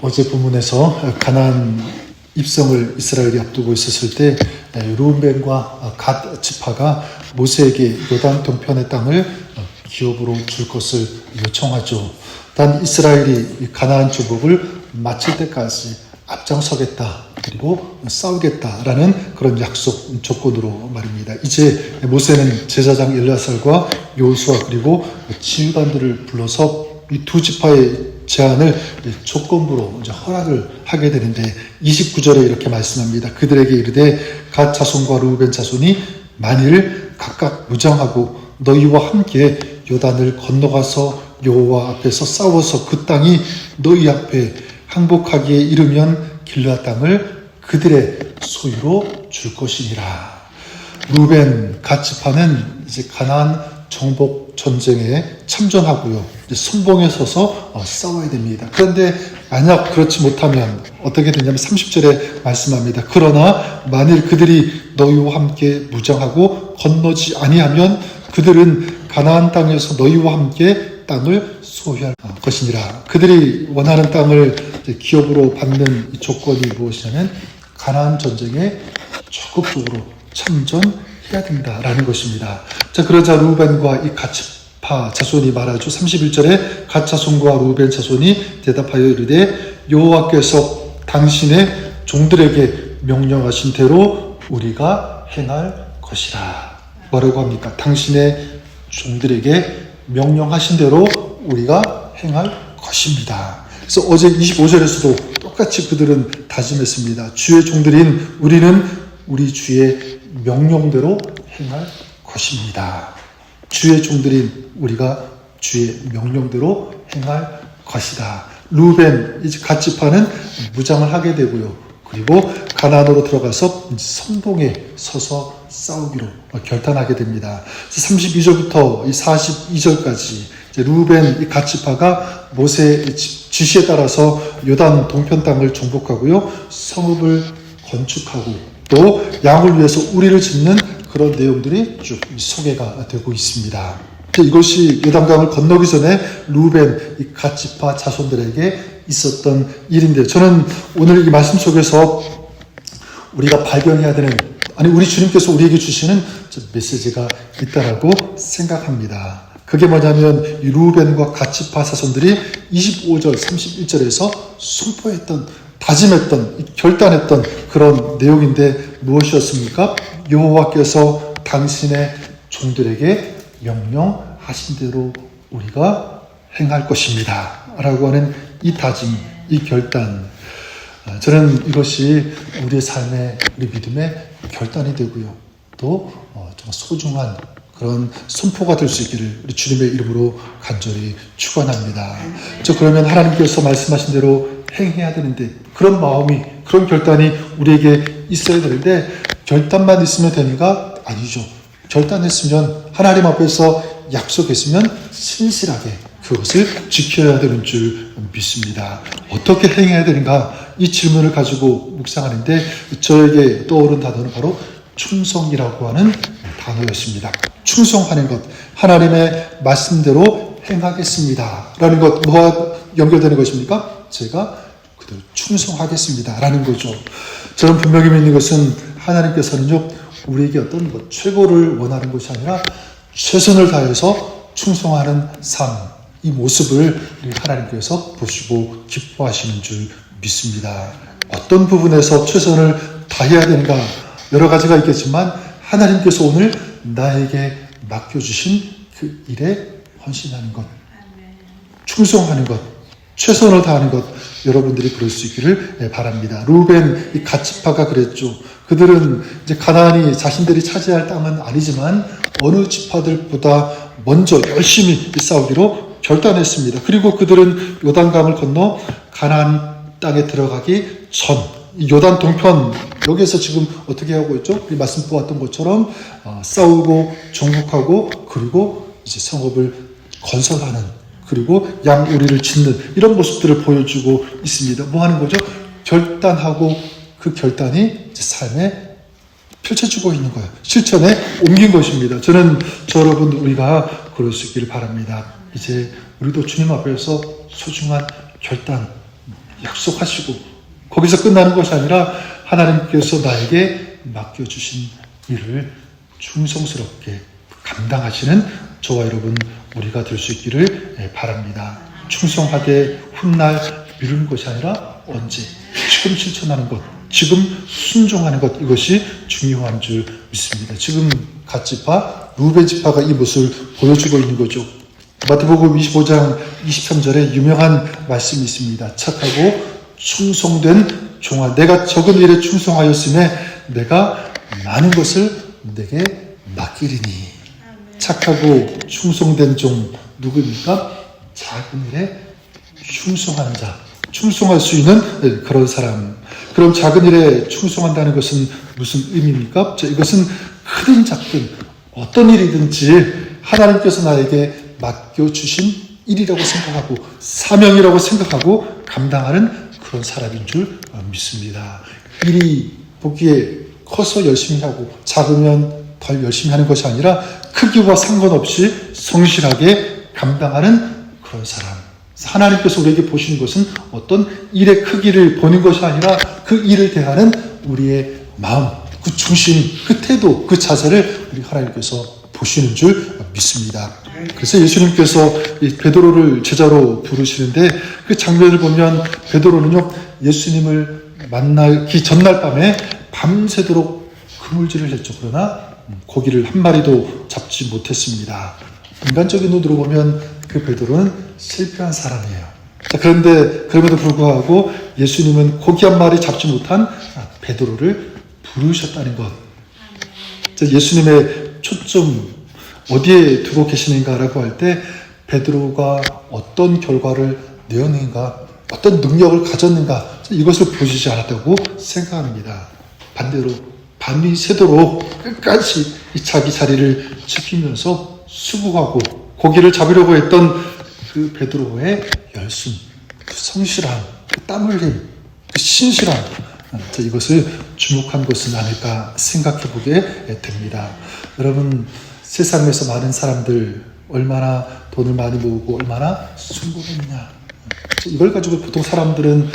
어제 본문에서 가나안 입성을 이스라엘이 앞두고 있었을 때 르우벤과 갓 지파가 모세에게 요단 동편의 땅을 기업으로 줄 것을 요청하죠. 단 이스라엘이 가나안 정복을 마칠 때까지 앞장서겠다, 그리고 싸우겠다라는 그런 약속 조건으로 말입니다. 이제 모세는 제사장 엘르아살과 여호수아 그리고 지휘관들을 불러서 이 두 지파의 제안을 조건부로 이제 허락을 하게 되는데 29절에 이렇게 말씀합니다. 그들에게 이르되 갓 자손과 르우벤 자손이 만일 각각 무장하고 너희와 함께 요단을 건너가서 여호와 앞에서 싸워서 그 땅이 너희 앞에 항복하기에 이르면 길르앗 땅을 그들의 소유로 줄 것이니라. 르우벤 갓 지파는 이제 가나안 정복 전쟁에 참전하고요. 이제 선봉에 서서 싸워야 됩니다. 그런데 만약 그렇지 못하면 어떻게 되냐면 30절에 말씀합니다. 그러나 만일 그들이 너희와 함께 무장하고 건너지 아니하면 그들은 가나안 땅에서 너희와 함께 땅을 소유할 것이니라. 그들이 원하는 땅을 기업으로 받는 조건이 무엇이냐면 가나안 전쟁에 적극적으로 참전해야 된다라는 것입니다. 자, 그러자 르우벤과 이 갓 지파 자손이 말하죠. 31절에 갓 자손과 르우벤 자손이 대답하여 이르되 여호와께서 당신의 종들에게 명령하신 대로 우리가 행할 것이라. 뭐라고 합니까? 당신의 종들에게 명령하신 대로 우리가 행할 것입니다. 그래서 어제 25절에서도 똑같이 그들은 다짐했습니다. 주의 종들인 우리는 우리 주의 명령대로 행할 것입니다. 주의 종들인 우리가 주의 명령대로 행할 것이다. 르우벤, 갓 지파는 무장을 하게 되고요. 그리고 가나안으로 들어가서 선봉에 서서 싸우기로 결단하게 됩니다. 32절부터 42절까지 르우벤 갓 지파가 모세의 지시에 따라서 요단 동편 땅을 정복하고요. 성읍을 건축하고 또 양을 위해서 우리를 짓는 그런 내용들이 쭉 소개가 되고 있습니다. 이것이 요단강을 건너기 전에 르우벤 갓 지파 자손들에게 있었던 일인데, 저는 오늘 이 말씀 속에서 우리가 발견해야 되는, 우리 주님께서 우리에게 주시는 메시지가 있다라고 생각합니다. 그게 뭐냐면 이 르우벤과 갓 지파 자손들이 25절, 31절에서 선포했던, 다짐했던, 결단했던 그런 내용인데 무엇이었습니까? 여호와께서 당신의 종들에게 명령하신 대로 우리가 행할 것입니다 라고 하는 이 다짐, 이 결단, 저는 이것이 우리의 삶의, 우리 믿음의 결단이 되고요. 또 정말 소중한 그런 선포가 될 수 있기를 우리 주님의 이름으로 간절히 축원합니다. 그러면 하나님께서 말씀하신 대로 행해야 되는데, 그런 마음이, 그런 결단이 우리에게 있어야 되는데, 결단만 있으면 되는가? 아니죠. 결단했으면, 하나님 앞에서 약속했으면 신실하게 그것을 지켜야 되는 줄 믿습니다. 어떻게 행해야 되는가? 이 질문을 가지고 묵상하는데 저에게 떠오른 단어는 바로 충성이라고 하는 단어였습니다. 충성하는 것, 하나님의 말씀대로 행하겠습니다 라는 것, 뭐와 연결되는 것입니까? 제가 그대로 충성하겠습니다 라는 거죠. 저는 분명히 믿는 것은 하나님께서는요, 우리에게 어떤 최고를 원하는 것이 아니라 최선을 다해서 충성하는 삶, 이 모습을 하나님께서 보시고 기뻐하시는 줄 믿습니다. 어떤 부분에서 최선을 다해야 되는가, 여러 가지가 있겠지만 하나님께서 오늘 나에게 맡겨주신 그 일에 헌신하는 것, 충성하는 것, 최선을 다하는 것, 여러분들이 그럴 수 있기를 바랍니다. 르우벤 이 갓 지파가 그랬죠. 그들은 이제 가나안이 자신들이 차지할 땅은 아니지만 어느 지파들보다 먼저 열심히 싸우기로 결단했습니다. 그리고 그들은 요단강을 건너 가나안 땅에 들어가기 전, 요단 동편, 여기에서 지금 어떻게 하고 있죠? 우리 말씀 보았던 것처럼 싸우고 정복하고 그리고 이제 성읍을 건설하는, 그리고 양우리를 짓는 이런 모습들을 보여주고 있습니다. 뭐 하는 거죠? 결단하고 그 결단이 이제 삶에 펼쳐지고 있는 거예요. 실천에 옮긴 것입니다. 저는 여러분 우리가 그럴 수 있기를 바랍니다. 이제 우리도 주님 앞에서 소중한 결단, 약속하시고 거기서 끝나는 것이 아니라 하나님께서 나에게 맡겨주신 일을 충성스럽게 감당하시는 저와 여러분 우리가 될 수 있기를 바랍니다. 충성하되 훗날 미루는 것이 아니라 언제 지금 실천하는 것, 지금 순종하는 것, 이것이 중요한 줄 믿습니다. 지금 갓지파, 루벤 지파가 이 모습을 보여주고 있는 거죠. 마태복음 25장 23절에 유명한 말씀이 있습니다. 착하고 충성된 종아, 내가 적은 일에 충성하였음에 내가 많은 것을 내게 맡기리니. 착하고 충성된 종 누구입니까? 작은 일에 충성하는 자, 충성할 수 있는 그런 사람. 그럼 작은 일에 충성한다는 것은 무슨 의미입니까? 이것은 크든 작든 어떤 일이든지 하나님께서 나에게 맡겨주신 일이라고 생각하고 사명이라고 생각하고 감당하는 그런 사람인 줄 믿습니다. 일이 보기에 커서 열심히 하고 작으면 덜 열심히 하는 것이 아니라 크기와 상관없이 성실하게 감당하는 그런 사람. 하나님께서 우리에게 보시는 것은 어떤 일의 크기를 보는 것이 아니라 그 일을 대하는 우리의 마음, 그 중심, 그 태도, 그 자세를 우리 하나님께서 보시는 줄 믿습니다. 그래서 예수님께서 이 베드로를 제자로 부르시는데 그 장면을 보면 베드로는요, 예수님을 만나기 전날 밤에 밤새도록 그물질을 했죠. 그러나 고기를 한 마리도 잡지 못했습니다. 인간적인 눈으로 보면 그 베드로는 실패한 사람이에요. 그런데 그럼에도 불구하고 예수님은 고기 한 마리 잡지 못한 베드로를 부르셨다는 것. 예수님의 초점 어디에 두고 계시는가라고 할 때 베드로가 어떤 결과를 내었는가, 어떤 능력을 가졌는가, 이것을 보시지 않았다고 생각합니다. 반대로 밤이 새도록 끝까지 자기 자리를 지키면서 수고하고 고기를 잡으려고 했던 그 베드로의 열심, 그 성실함, 그 땀 흘림, 그 신실함, 이것을 주목한 것은 아닐까 생각해 보게 됩니다. 여러분, 세상에서 많은 사람들 얼마나 돈을 많이 모으고 얼마나 성공했냐, 이걸 가지고 보통 사람들은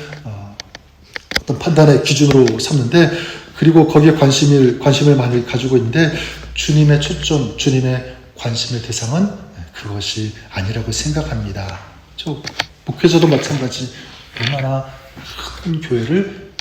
어떤 판단의 기준으로 삼는데, 그리고 거기에 관심을 많이 가지고 있는데 주님의 초점, 주님의 관심의 대상은 그것이 아니라고 생각합니다. 저 목회자도 마찬가지. 얼마나 큰 교회를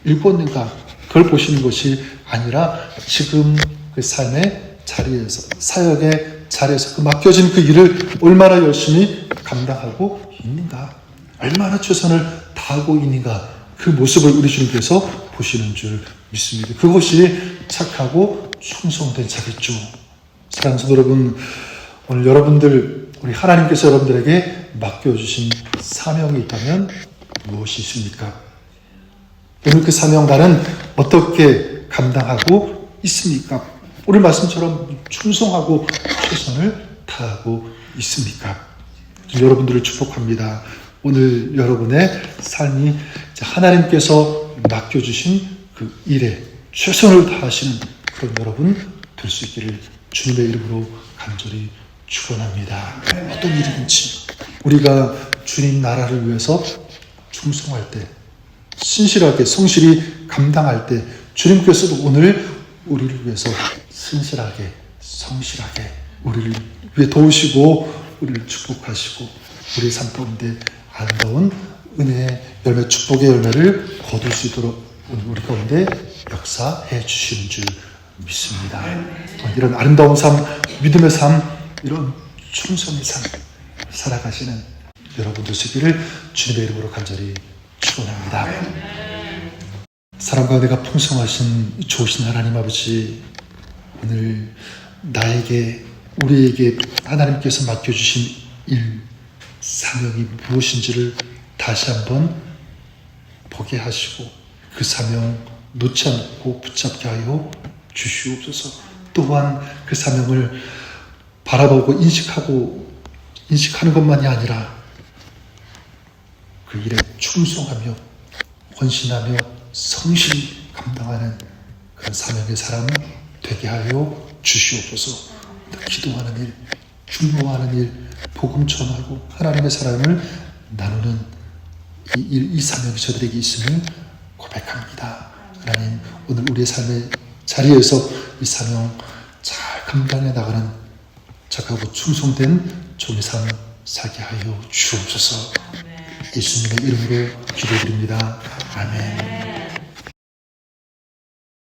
일궜는가, 그걸 보시는 것이 아니라 지금 그 삶의 자리에서, 사역의 자리에서 그 맡겨진 그 일을 얼마나 열심히 감당하고 있는가, 얼마나 최선을 다하고 있는가, 그 모습을 우리 주님께서 보시는 줄 믿습니다. 그것이 착하고 충성된 자겠죠. 사랑하는 성도 여러분, 오늘 여러분들, 우리 하나님께서 여러분들에게 맡겨주신 사명이 있다면 무엇이 있습니까? 오늘 그 사명 나는 어떻게 감당하고 있습니까? 오늘 말씀처럼 충성하고 최선을 다하고 있습니까? 여러분들을 축복합니다. 오늘 여러분의 삶이 하나님께서 맡겨주신 그 일에 최선을 다하시는 그런 여러분 될 수 있기를 주님의 이름으로 간절히 축원합니다. 어떤 일이든지 우리가 주님 나라를 위해서 충성할 때, 신실하게 성실히 감당할 때 주님께서도 오늘 우리를 위해서 신실하게 성실하게 우리를 위해 도우시고 우리를 축복하시고 우리 삶 가운데 아름다운 은혜의 열매, 축복의 열매를 거둘 수 있도록 우리 가운데 역사해 주시는 줄 믿습니다. 이런 아름다운 삶, 믿음의 삶, 이런 충성의 삶 살아가시는 여러분 되시기를 주님의 이름으로 간절히 축원합니다. 사랑과 은혜가 풍성하신 좋으신 하나님 아버지, 오늘 나에게, 우리에게 하나님께서 맡겨주신 일, 사명이 무엇인지를 다시 한번 보게 하시고 그 사명 놓지 않고 붙잡게 하여 주시옵소서. 또한 그 사명을 바라보고 인식하는 것만이 아니라 그 일에 충성하며 헌신하며 성실히 감당하는 그런 사명의 사람 되게 하여 주시옵소서. 기도하는 일, 중보하는 일, 복음 전하고 하나님의 사랑을 나누는 이 사명이 저들에게 있음을 고백합니다. 하나님, 오늘 우리의 삶의 자리에서 이 사명 잘 감당해 나가는 착하고 충성된 종의 삶 살게 하여 주옵소서. 예수님의 이름으로 기도드립니다. 아멘.